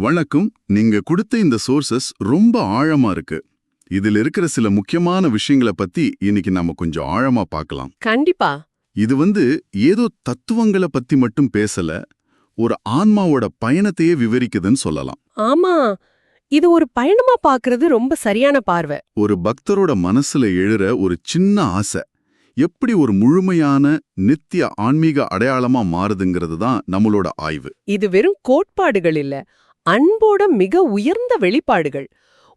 வணக்கம். நீங்க கொடுத்த இந்த சோர்சஸ் ரொம்ப ஆழமா இருக்கு. இதில் இருக்கிற சில முக்கியமான விஷயங்களை பத்தி இன்னைக்கு நாம கொஞ்சம் ஆழமா பார்க்கலாம். கண்டிப்பா. இது ஏதோ தத்துவங்களை பத்தி மட்டும் பேசல, ஒரு ஆன்மாவோட பயணத்தையே விவரிக்குதுன்னு சொல்லலாம். ஆமா, இது ஒரு பயணமா பாக்குறது ரொம்ப சரியான பார்வை. ஒரு பக்தரோட மனசுல எழுற ஒரு சின்ன ஆசை எப்படி ஒரு முழுமையான நித்திய ஆன்மீக அடையாளமா மாறுதுங்கிறது தான் நம்மளோட ஆய்வு. இது வெறும் கோட்பாடுகள் இல்ல, அன்போட மிக உயர்ந்த வெளிப்பாடுகள்.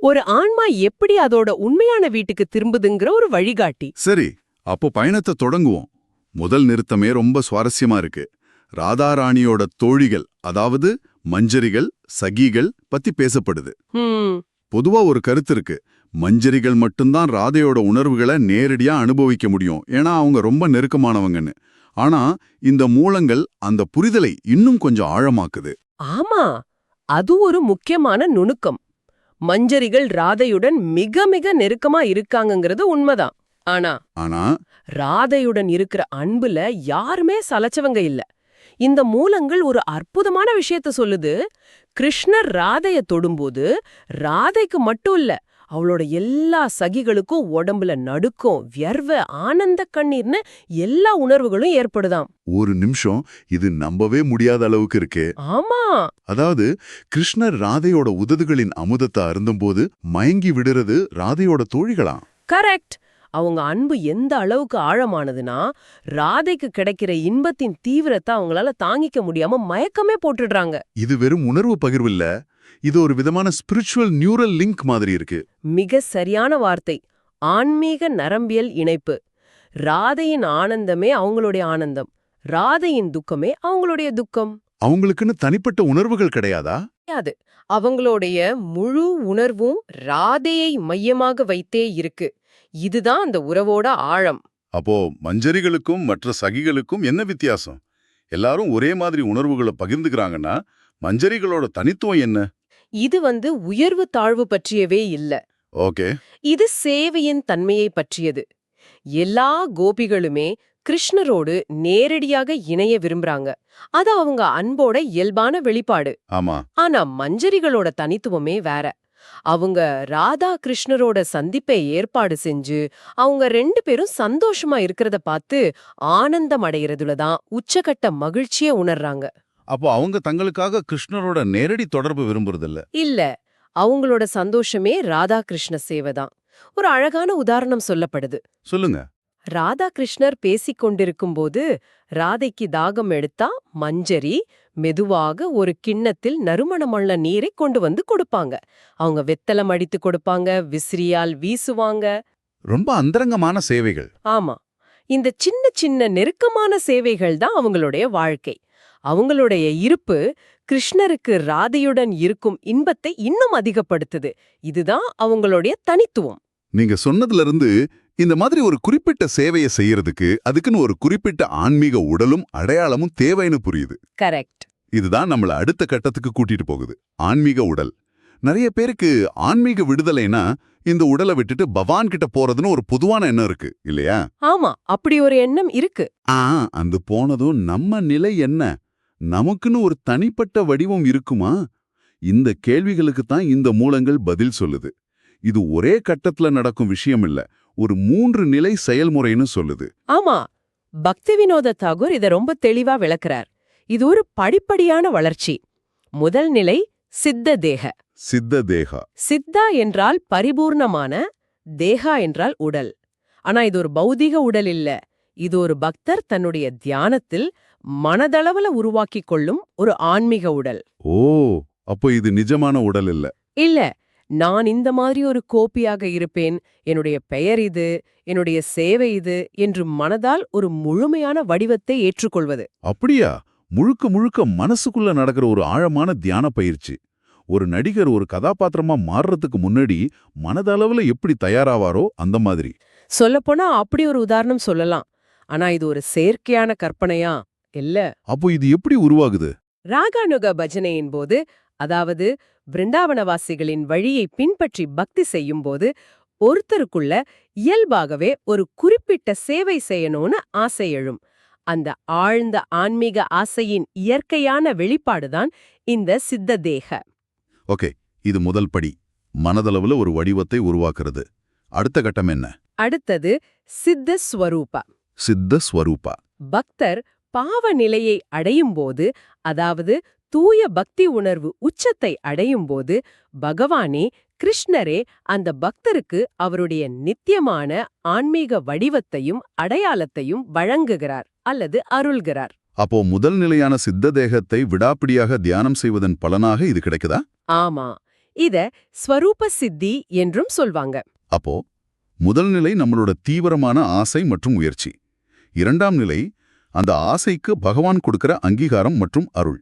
ஒரு ஆன்மா எப்படி அதோட உண்மையான வீட்டுக்கு திரும்புதுங்கிற ஒரு வழிகாட்டி. சரி, அப்போ பயணத்தை தொடங்குவோம். முதல் நிறுத்தமே ரொம்ப சுவாரஸ்யமா இருக்கு. ராதாராணியோட தோழிகள், அதாவது மஞ்சரிகள், சகிகள் பத்தி பேசப்படுது. பொதுவா ஒரு கருத்து இருக்கு, மஞ்சரிகள் மட்டும்தான் ராதையோட உணர்வுகளை நேரடியா அனுபவிக்க முடியும், ஏன்னா அவங்க ரொம்ப நெருக்கமானவங்கன்னு. ஆனா இந்த மூலங்கள் அந்த புரிதலை இன்னும் கொஞ்சம் ஆழமாக்குது. ஆமா, அது ஒரு முக்கியமான நுணுக்கம். மஞ்சரிகள் ராதையுடன் மிக மிக நெருக்கமா இருக்காங்கங்கிறது உண்மைதான். ஆனா ராதையுடன் இருக்கிற அன்புல யாருமே சலைச்சவங்க இல்ல. இந்த மூலங்கள் ஒரு அற்புதமான விஷயத்த சொல்லுது. கிருஷ்ணர் ராதைய தொடும்போது ராதைக்கு மட்டும் இல்ல, அவளோட எல்லா சகிகளுக்கும் உடம்புல நடுக்கம், வியர்வை, ஆனந்த கண்ணீர்னு எல்லா உணர்வுகளும் ஏற்படுதாம். ஒரு நிமிஷம், இது நம்பவே முடியாத அளவுக்கு இருக்கு. ஆமா, அதாவது கிருஷ்ணர் ராதையோட உதடுகளின் அமுதத்தை அருந்தும்போது மயங்கி விடுறது ராதையோட தோழிகளாம். கரெக்ட். அவங்க அன்பு எந்த அளவுக்கு ஆழமானதுன்னா, ராதைக்கு கிடைக்கிற இன்பத்தின் தீவிரத்தை அவங்களால தாங்கிக்க முடியாம மயக்கமே போட்டுடுறாங்க. இது வெறும் உணர்வு பகிர்வு இல்ல, இது ஒரு விதமான ஸ்பிரிச்சுவல் நியூரல் லிங்க் மாதிரி இருக்கு. மிக சரியான வார்த்தை. ஆன்மீக நரம்பியல் இணைப்பு. ராதையின் ஆனந்தமே அவங்களுடைய ஆனந்தம், ராதையின் துக்கமே அவங்களுடைய துக்கம். அவங்களுக்குன்னு தனிப்பட்ட உணர்வுகள் கிடையாதா? அது அவங்களுடைய முழு உணர்வும் ராதையை மையமாக வைத்தே இருக்கு. இதுதான் அந்த உறவோட ஆழம். அப்போ மஞ்சரிகளுக்கும் மற்ற சகிகளுக்கும் என்ன வித்தியாசம்? எல்லாரும் ஒரே மாதிரி உணர்வுகளை பகிர்ந்துக்கிறாங்கன்னா மஞ்சரிகளோட தனித்துவம் என்ன? இது உயர்வு தாழ்வு பற்றியவே இல்ல. ஓகே, இது சேவையின் தன்மையை பற்றியது. எல்லா கோபிகளுமே கிருஷ்ணரோடு நேரடியாக இணைய விரும்புறாங்க. அது அவங்க அன்போட இயல்பான வெளிப்பாடு. ஆமா. ஆனா மஞ்சரிகளோட தனித்துவமே வேற. அவங்க ராதா கிருஷ்ணரோட சந்திப்பை ஏற்பாடு செஞ்சு அவங்க 2 பேரும் சந்தோஷமா இருக்கிறத பார்த்து ஆனந்தம் அடைகிறதுலதான் உச்சகட்ட மகிழ்ச்சியை உணர்றாங்க. அப்போ அவங்க தங்களுக்காக கிருஷ்ணரோட நேரடி தொடர்பு விரும்புறதில்ல. இல்ல, அவங்களோட சந்தோஷமே ராதா கிருஷ்ண சேவைதான். ஒரு அழகான உதாரணம் சொல்லப்படுது. சொல்லுங்க. ராதா கிருஷ்ணர் பேசிக் கொண்டிருக்கும்போது ராதைக்கு தாகம் எடுத்தா மஞ்சரி மெதுவாக ஒரு கிண்ணத்தில் நறுமணமுள்ள நீரை கொண்டு கொடுப்பாங்க. அவங்க வெத்தலம் அடித்து கொடுப்பாங்க, விசிறியால் வீசுவாங்க. ரொம்ப அந்தரங்கமான சேவைகள். ஆமா, இந்த சின்ன சின்ன நெருக்கமான சேவைகள் தான் அவங்களுடைய வாழ்க்கை. அவங்களுடைய இருப்பு கிருஷ்ணருக்கு ராதையுடன் இருக்கும் இன்பத்தை இன்னும் அதிகப்படுத்துது. இதுதான் அவங்களுடைய தனித்துவம். நீங்க சொன்னதுல இருந்து இந்த மாதிரி ஒரு குறிப்பிட்ட சேவையை செய்யறதுக்கு அதுக்குன்னு ஒரு குறிப்பிட்ட ஆன்மீக உடலும் அடையாளமும் தேவைன்னு புரியுது. கரெக்ட். இதுதான் நம்மள அடுத்த கட்டத்துக்கு கூட்டிட்டு போகுது. ஆன்மீக உடல். நிறைய பேருக்கு ஆன்மீக விடுதலைனா இந்த உடலை விட்டுட்டு பவான் கிட்ட போறதுன்னு ஒரு பொதுவான எண்ணம் இருக்கு இல்லையா? ஆமா, அப்படி ஒரு எண்ணம் இருக்கு. அந்த போனதும் நம்ம நிலை என்ன? நமக்குன்னு ஒரு தனிப்பட்ட வடிவம் இருக்குமா? இந்த கேள்விகளுக்கு தான் இந்த மூலங்கள் பதில் சொல்லுது. இது ஒரே கட்டத்துல நடக்கும் விஷயம் இல்ல, ஒரு 3 நிலை செயல்முறைன்னு சொல்லுது. ஆமா, பக்தி வினோத தாகூர் இத ரொம்ப தெளிவா விளக்குறார். இது ஒரு படிப்படியான வளர்ச்சி. முதல் நிலை சித்த தேக. சித்த தேகா. சித்தா என்றால் பரிபூர்ணமான, தேகா என்றால் உடல். ஆனா இது ஒரு பௌதிக உடல் இல்ல. இது ஒரு பக்தர் தன்னுடைய தியானத்தில் மனதளவுல உருவாக்கிக் கொள்ளும் ஒரு ஆன்மீக உடல். ஓ, அப்போ இது நிஜமான உடல் இல்ல. இல்ல, நான் இந்த மாதிரி ஒரு கோபியாக இருப்பேன், என்னுடைய பெயர் இது, என்னுடைய சேவை இது என்று மனதால் ஒரு முழுமையான வடிவத்தை ஏற்றுக்கொள்வது. அப்படியா? முழுக்க முழுக்க மனசுக்குள்ள நடக்கிற ஒரு ஆழமான தியான பயிற்சி. ஒரு நடிகர் ஒரு கதாபாத்திரமா மாறுறதுக்கு முன்னாடி மனதளவுல எப்படி தயாராவாரோ அந்த மாதிரி. சொல்லப்போனா அப்படி ஒரு உதாரணம் சொல்லலாம். ஆனா இது ஒரு செயற்கையான கற்பனையா இல்ல. அப்போ இது எப்படி உருவாகுது? ராகானுக பஜனையின் போது, அதாவது பிருந்தாவனவாசிகளின் வழியை பின்பற்றி பக்தி செய்யும்போது ஒருத்தருக்குள்ள இயல்பாகவே ஒரு குறிப்பிட்ட சேவை செய்யணும்னு ஆசை எழும். அந்த ஆழ்ந்த ஆன்மீக ஆசையின் இயற்கையான வெளிப்பாடுதான் இந்த சித்த தேக. ஓகே, இது முதல் படி. மனதளவுல ஒரு வடிவத்தை உருவாக்குறது. அடுத்த கட்டம் என்ன? அடுத்தது சித்த ஸ்வரூபா. சித்த ஸ்வரூபா. பக்தர் பாவ நிலையை அடையும்போது, அதாவது தூய பக்தி உணர்வு உச்சத்தை அடையும்போது, பகவானே கிருஷ்ணரே அந்த பக்தருக்கு அவருடைய நித்தியமான ஆன்மீக வடிவத்தையும் அடையாளத்தையும் வழங்குகிறார் அல்லது அருள்கிறார். அப்போ முதல் நிலையான சித்த தேகத்தை விடாப்பிடியாக தியானம் செய்வதன் பலனாக இது கிடைக்குதா? ஆமா, இத ஸ்வரூப சித்தி என்றும் சொல்வாங்க. அப்போ முதல் நிலை நம்மளோட தீவிரமான ஆசை மற்றும் முயற்சி. இரண்டாம் நிலை அந்த ஆசைக்கு பகவான் கொடுக்கிற அங்கீகாரம் மற்றும் அருள்.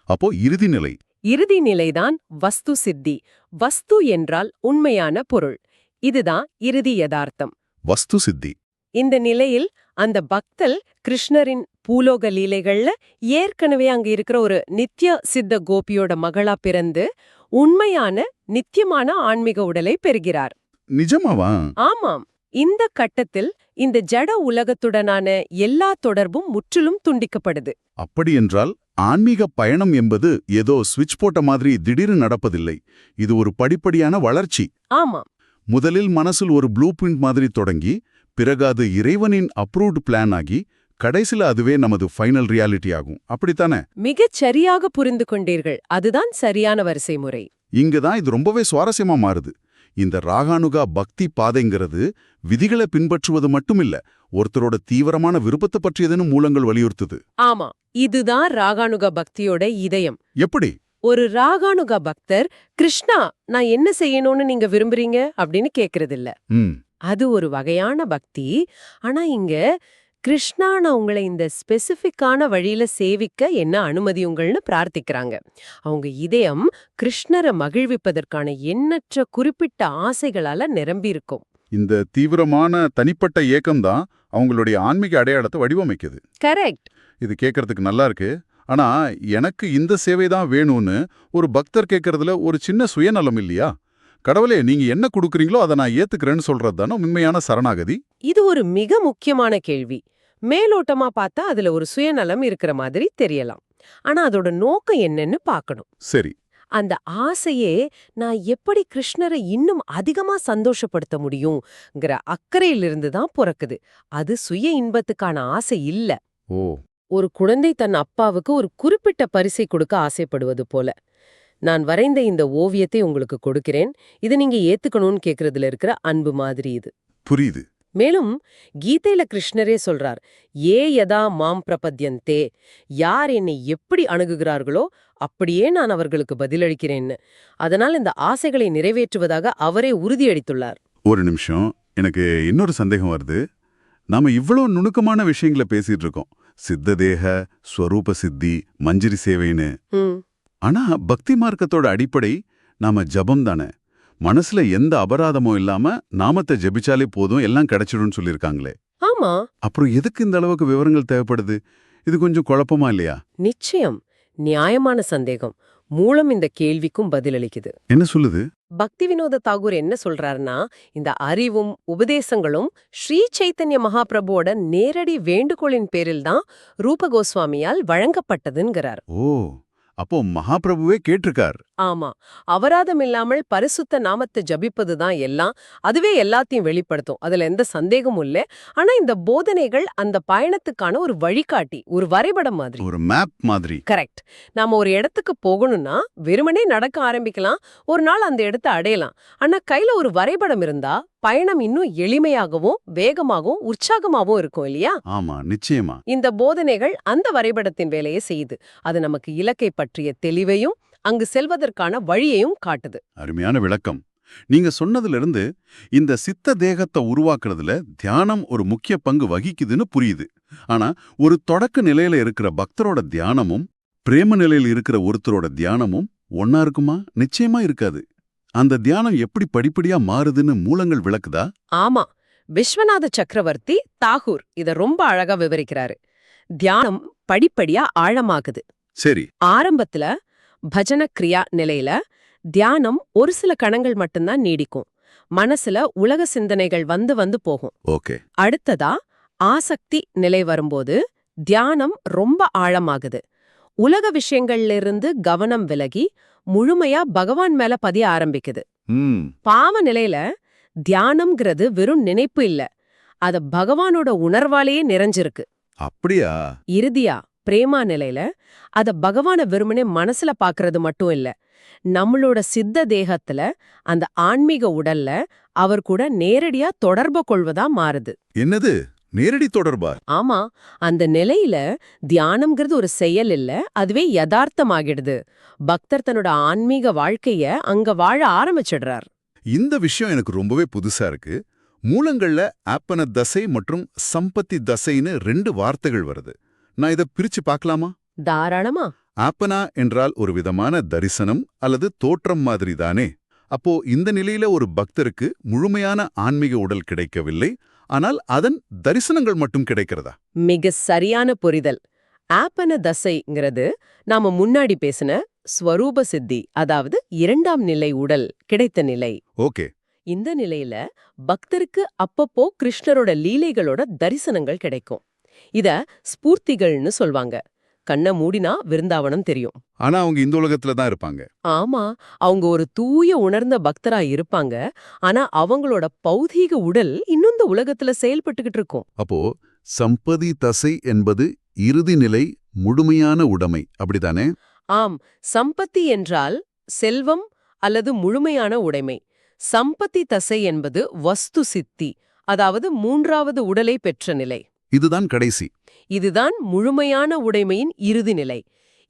அப்போ இறுதி நிலை? இறுதி நிலைதான் வஸ்து சித்தி. வஸ்து என்றால் உண்மையான பொருள். இதுதான் இறுதி யதார்த்தம். வஸ்து சித்தி. இந்த நிலையில் அந்த பக்தல் கிருஷ்ணரின் பூலோக லீலைகள்ல ஏற்கனவே அங்க இருக்கிற ஒரு நித்ய சித்த கோபியோட மகளா பிறந்து உண்மையான நித்தியமான ஆன்மீக உடலை பெறுகிறார். நிஜமாவா? ஆமாம். இந்த கட்டத்தில் இந்த ஜட உலகத்துடனான எல்லா தொடர்பும் முற்றிலும் துண்டிக்கப்படுது. அப்படி என்றால் ஆன்மீக பயணம் என்பது ஏதோ ஸ்விட்ச் போட்ட மாதிரி திடீர்னு நடப்பதில்லை. இது ஒரு படிப்படியான வளர்ச்சி. ஆமாம். முதலில் மனசில் ஒரு ப்ளூ பிரிண்ட் மாதிரி தொடங்கி, பிறகு அது இறைவனின் அப்ரூவ்டு பிளான் ஆகி, கடைசில அதுவே நமது ஃபைனல் ரியாலிட்டி ஆகும். அப்படித்தானே? மிகச் சரியாக புரிந்து கொண்டீர்கள். அதுதான் சரியான வரிசை முறை. இங்கதான் இது ரொம்பவே சுவாரஸ்யமா மாறுது. இந்த ராகானுகா பக்தி பாதைங்கிறது விதிகளை பின்பற்றுவது மட்டுமில்ல, ஒருத்தரோட தீவிரமான விருப்பத்தை பற்றியதுன்னு மூலங்கள் வலியுறுத்துது. ஆமா, இதுதான் ராகானுகா பக்தியோட இதயம். எப்படி? ஒரு ராகானுகா பக்தர் கிருஷ்ணா நான் என்ன செய்யணும்னு நீங்க விரும்புறீங்க அப்படின்னு கேக்குறதில்ல. அது ஒரு வகையான பக்தி. ஆனா இங்க கிருஷ்ணா நான் உங்களை இந்த ஸ்பெசிஃபிக்கான வழியில சேவிக்க என்ன அனுமதியுங்கள்னு பிரார்த்திக்கிறாங்க. அவங்க இதயம் கிருஷ்ணரை மகிழ்விப்பதற்கான எண்ணற்ற குறிப்பிட்ட ஆசைகளால நிரம்பி இருக்கும். இந்த தீவிரமான தனிப்பட்ட ஏக்கம்தான் அவங்களுடைய ஆன்மீக அடையாளத்தை வடிவமைக்குது. கரெக்ட். இது கேட்கறதுக்கு நல்லா இருக்கு. ஆனா எனக்கு இந்த சேவை தான் வேணும்னு ஒரு பக்தர் கேட்கறதுல ஒரு சின்ன சுயநலம் இல்லையா? கடவுளே நீங்க என்ன கொடுக்குறீங்களோ அதை நான் ஏத்துக்கிறேன்னு சொல்றது தானே உண்மையான சரணாகதி? இது ஒரு மிக முக்கியமான கேள்வி. மேலோட்டமா பார்த்தா அதுல ஒரு சுயநலம் இருக்கிற மாதிரி தெரியலாம். ஆனா அதோட நோக்கம் என்னன்னு பார்க்கணும். சரி. அந்த ஆசையே நான் எப்படி கிருஷ்ணரை இன்னும் அதிகமா சந்தோஷப்படுத்த முடியும்ங்கிற அக்கறையிலிருந்து தான் பிறக்குது. அது சுய இன்பத்துக்கான ஆசை இல்ல. ஓ. ஒரு குழந்தை தன் அப்பாவுக்கு ஒரு குறிப்பிட்ட பரிசை கொடுக்க ஆசைப்படுவது போல. நான் வரைந்த இந்த ஓவியத்தை உங்களுக்கு கொடுக்கிறேன், இது நீங்க ஏத்துக்கணும்னு கேக்குறதுல இருக்கிற அன்பு மாதிரி இது. புரியுது. மேலும் கீதையில கிருஷ்ணரே சொல்றார், ஏ யதா மாம் பிரபத்யந்தே, யார் என்னை எப்படி அணுகுகிறார்களோ அப்படியே நான் அவர்களுக்கு பதிலளிக்கிறேன்னு. அதனால் இந்த ஆசைகளை நிறைவேற்றுவதாக அவரே உறுதியளித்துள்ளார். ஒரு நிமிஷம், எனக்கு இன்னொரு சந்தேகம் வருது. நாம இவ்வளோ நுணுக்கமான விஷயங்களை பேசிட்டு இருக்கோம். சித்த தேக, ஸ்வரூப சித்தி, மஞ்சரி சேவைன்னு. ஆனா பக்தி மார்க்கத்தோட அடிப்படை நாம ஜபம் தானே. மனசுல எந்த அபராதமும் இல்லாம நாமத்தை ஜபிச்சாலே போதும் எல்லாம் கிடைச்சிடும்னு சொல்லியிருக்காங்களே. ஆமா. அப்புறம் எதுக்கு இந்த அளவுக்கு விவரங்கள் தேவைப்படுது? இது கொஞ்சம் குழப்பமா இல்லையா? நிச்சயம். நியாயமான சந்தேகம். மூலம் இந்த கேள்விக்கும் பதிலளிக்குது. என்ன சொல்லுது? பக்தி வினோத தாகூர் என்ன சொல்றாருன்னா, இந்த அறிவும் உபதேசங்களும் ஸ்ரீ சைத்தன்ய மகாபிரபுவோட நேரடி வேண்டுகோளின் பேரில்தான் ரூப கோஸ்வாமியால் வழங்கப்பட்டதுங்கிறார். ஓ, அப்போ மகாபிரபுவே கேட்டிருக்கார். ஆமா. அபராதம் இல்லாமல் பரிசுத்த நாமத்தை ஜபிப்பதுதான் எல்லாம். அதுவே எல்லாத்தையும் வெளிப்படுத்தும். அதுல எந்த சந்தேகமும் இல்ல. ஆனா இந்த போதனைகள் அந்த பயணத்துக்கான ஒரு வழிகாட்டி, ஒரு வரைபடம் மாதிரி. ஒரு மேப் மாதிரி. கரெக்ட். நாம ஒரு இடத்துக்கு போகணும்னா வெறுமனே நடக்க ஆரம்பிக்கலாம், ஒரு நாள் அந்த இடத்தை அடையலாம். ஆனா கையில ஒரு வரைபடம் இருந்தா பயணம் இன்னும் எளிமையாகவும் வேகமாகவும் உற்சாகமாகவும் இருக்கும் இல்லையா? ஆமா, நிச்சயமா. இந்த போதனைகள் அந்த வரைபடத்தின் வேலையை செய்யுது. அது நமக்கு இலக்கை பற்றிய தெளிவையும் அங்கு செல்வதற்கான வழியையும் காட்டுது. அருமையான விளக்கம். நீங்க சொன்னதிலிருந்து இந்த சித்த தேகத்தை உருவாக்குறதுல தியானம் ஒரு முக்கிய பங்கு வகிக்குதுன்னு புரியுது. ஆனா ஒரு தொடக்க நிலையில இருக்கிற பக்தரோட தியானமும் பிரேம நிலையில் இருக்கிற ஒருத்தரோட தியானமும் ஒன்னா இருக்குமா? நிச்சயமா இருக்காது. அந்த தியானம் எப்படி படிப்படியா மாறுதுன்னு மூலங்கள் விளக்குதா? ஆமா. விஸ்வநாத சக்கரவர்த்தி தாகூர் இத ரொம்ப அழகா விவரிக்கிறாரு. தியானம் படிப்படியா ஆழமாகுது. சரி. ஆரம்பத்துல பஜன கிரியா நிலையில தியானம் ஒரு சில கணங்கள் மட்டும்தான் நீடிக்கும். மனசுல உலக சிந்தனைகள் வந்து வந்து போகும். ஓகே. அடுத்ததா ஆசக்தி நிலை வரும்போது தியானம் ரொம்ப ஆழமாகுது. உலக விஷயங்கள்ல இருந்து கவனம் விலகி முழுமையா பகவான் மேல பதிய ஆரம்பிக்குது. ம் பாவ நிலையில தியானம்ங்கிறது வெறும் நினைப்பு இல்ல, அத பகவானோட உணர்வாலேயே நிறைஞ்சிருக்கு. அப்படியா? இறுதியா பிரேமா நிலையில அத பகவான வெறுமனே மனசுல பாக்குறது மட்டும் இல்ல, நம்மளோட சித்த தேகத்துல அந்த ஆன்மீக உடல்ல அவர் கூட நேரடியா தொடர்பு கொள்வதா மாறுது. என்னது நேரடி தொடர்பா? ஆமா, அந்த நிலையில தியானம்ங்கிறது ஒரு செயல் இல்ல, அதுவே யதார்த்தமாகிடுது. பக்தர் தன்னோட ஆன்மீக வாழ்க்கைய அங்க வாழ ஆரம்பிச்சிடுறார். இந்த விஷயம் எனக்கு ரொம்பவே புதுசா இருக்கு. மூலங்கள்ல ஆப்பன தசை மற்றும் சம்பத்தி தசைன்னு 2 வார்த்தைகள் வருது. நான் இத பிரிச்சு பார்க்கலாமா? தாராளமா. ஆப்பனா என்றால் ஒரு விதமான தரிசனம் அல்லது தோற்றம் மாதிரி தானே? அப்போ இந்த நிலையில ஒரு பக்தருக்கு முழுமையான ஆன்மீக உடல் கிடைக்கவில்லை, ஆனால் அதன் தரிசனங்கள் மட்டும் கிடைக்கிறதா? மிக சரியான புரிதல். ஆப்பன தசைங்கிறது நாம முன்னாடி பேசின ஸ்வரூப சித்தி, அதாவது 2ஆம் நிலை உடல் கிடைத்த நிலை. ஓகே. இந்த நிலையில பக்தருக்கு அப்பப்போ கிருஷ்ணரோட லீலைகளோட தரிசனங்கள் கிடைக்கும். இத ஸ்பூர்த்திகள்னு சொல்வாங்க. கண்ண மூடினா விருந்தாவனம் தெரியும். ஆனா அவங்க இந்த உலகத்துல தான் இருப்பாங்க. ஆமா, அவங்க ஒரு தூய உணர்ந்த பக்தரா இருப்பாங்க. ஆனா அவங்களோட பௌதீக உடல் இன்னும் இந்த உலகத்துல செயல்பட்டுக்கிட்டு இருக்கும். அப்போ சம்பதி தசை என்பது இறுதி நிலை, முழுமையான உடைமை, அப்படிதானே? ஆம், சம்பத்தி என்றால் செல்வம் அல்லது முழுமையான உடைமை. சம்பத்தி தசை என்பது வஸ்து சித்தி, அதாவது 3வது உடலை பெற்ற நிலை. இதுதான் கடைசி. இதுதான் முழுமையான உடைமையின் இறுதி நிலை.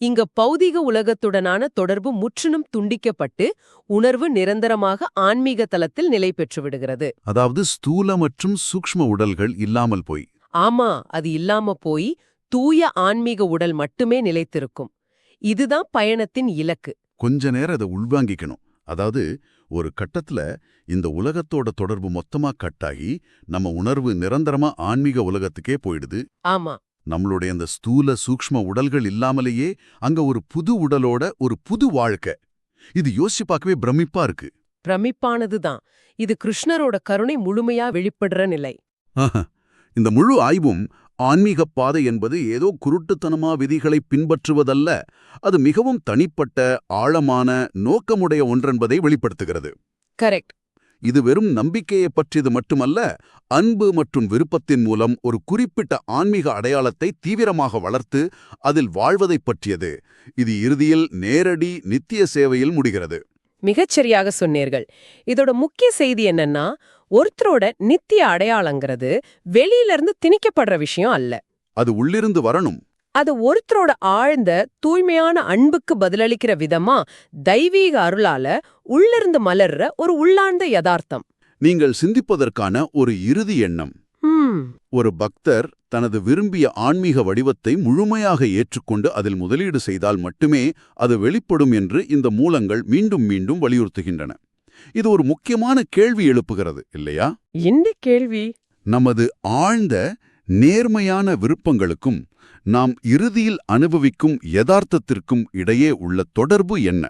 இங்க பௌதிக உலகத்துடனான தொடர்பு முற்றிலும் துண்டிக்கப்பட்டு உணர்வு நிரந்தரமாக ஆன்மீக தலத்தில் நிலை பெற்று விடுகிறது. அதாவது ஸ்தூல மற்றும் சூக்ஷ்ம உடல்கள் இல்லாமல் போய். ஆமா, அது இல்லாம போய் தூய ஆன்மீக உடல் மட்டுமே நிலைத்திருக்கும். இதுதான் பயணத்தின் இலக்கு. கொஞ்ச நேரம் அதை உள்வாங்கிக்கணும். அதாவது ஒரு கட்டத்துல இந்த உலகத்தோட தொடர்பு மொத்தமா கட்டாகி நம்ம உணர்வு நிரந்தரமா ஆன்மீக உலகத்துக்கே போயிடுது. ஆமா, நம்மளுடைய அந்த ஸ்தூல சூக்ஷ்ம உடல்கள் இல்லாமலேயே அங்க ஒரு புது உடலோட ஒரு புது வாழ்க்கை. இது யோசிச்சு பார்க்கவே பிரமிப்பா இருக்கு. பிரமிப்பானதுதான். இது கிருஷ்ணரோட கருணை முழுமையா வெளிப்படுற நிலை. ஆஹா. இந்த முழு ஆய்வும் ஆன்மீக பாதை என்பது ஏதோ குருட்டுத்தனமா விதிகளை பின்பற்றுவதல்ல, அது மிகவும் தனிப்பட்ட ஆழமான நோக்கமுடைய ஒன்றென்பதை வெளிப்படுத்துகிறது. கரெக்ட். இது வெறும் நம்பிக்கையைப் பற்றியது மட்டுமல்ல, அன்பு மற்றும் விருப்பத்தின் மூலம் ஒரு குறிப்பிட்ட ஆன்மீக அடையாளத்தை தீவிரமாக வளர்த்து அதில் வாழ்வதைப் பற்றியது. இது இறுதியில் நேரடி நித்திய சேவையில் முடிகிறது. மிகச்சரியாக சொன்னீர்கள். இதோட முக்கிய செய்தி என்னன்னா, ஒருத்தரோட நித்திய அடையாளங்கிறது வெளியில இருந்து திணிக்கப்படுற விஷயம் அல்ல. அது உள்ளிருந்து வரணும். அது ஒருத்தரோட ஆழ்ந்த தூய்மையான அன்புக்கு பதிலளிக்கிற விதமா தெய்வீக அருளால உள்ளிருந்து மலர்ற ஒரு உள்ளார்ந்த யதார்த்தம். நீங்கள் சிந்திப்பதற்கான ஒரு இறுதி எண்ணம். ஒரு பக்தர் தனது விரும்பிய ஆன்மீக வடிவத்தை முழுமையாக ஏற்றுக்கொண்டு அதில் முதலீடு செய்தால் மட்டுமே அது வெளிப்படும் என்று இந்த மூலங்கள் மீண்டும் மீண்டும் வலியுறுத்துகின்றன. இது ஒரு முக்கியமான கேள்வி எழுப்புகிறது, இல்லையா? என்ன கேள்வி? நமது ஆழ்ந்த நேர்மையான விருப்பங்களுக்கும் நாம் இறுதியில் அனுபவிக்கும் யதார்த்தத்திற்கும் இடையே உள்ள தொடர்பு என்ன?